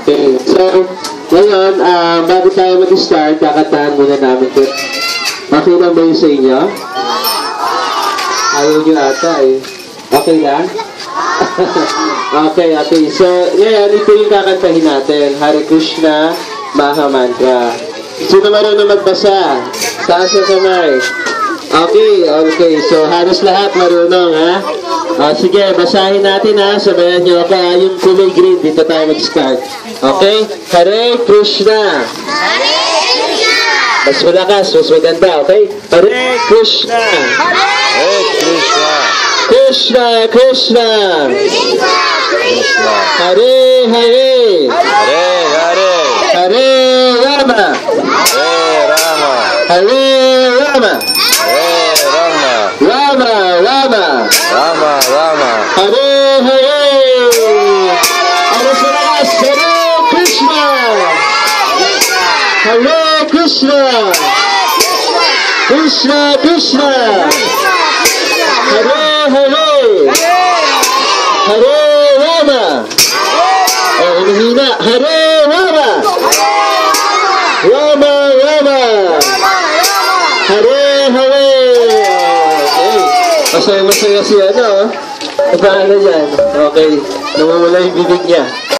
Okay. So, ngayon, bago tayo mag-start, kakantahan muna namin ito. Okay lang ba yun sa inyo? Ayaw nyo ata eh. Okay lang? Okay. So, ngayon, ito yung kakantahin natin. Hare Krishna, Maha Mantra. Sino marunong magbasa? Taas na kamay. Okay. So, halos lahat marunong, ha? Sige, basahin natin, ha? Sabayan nyo ako, yung kulay green, dito tayo mag-start. Okay? Hare Krishna. Hare Krishna. Mas malakas, mas maganda, okay? Hare Krishna. Hare Krishna. Krishna, Krishna. Krishna, Krishna. Hare Hare. Hare Hare. Hare Rama. Hare Rama. Hare Rama. Hare Rama. Rama, Rama. Rama Rama. Hare Hare. Ano sa lakas? Hare Krishna. Hare Krishna. Krishna, Krishna. Hare Hare. Hare Rama. Hinihina. Hare Rama. Rama, Rama. Hare Hare. Okay. Masaya si ano. Paano yan? Okay. Namumula yung bibig niya.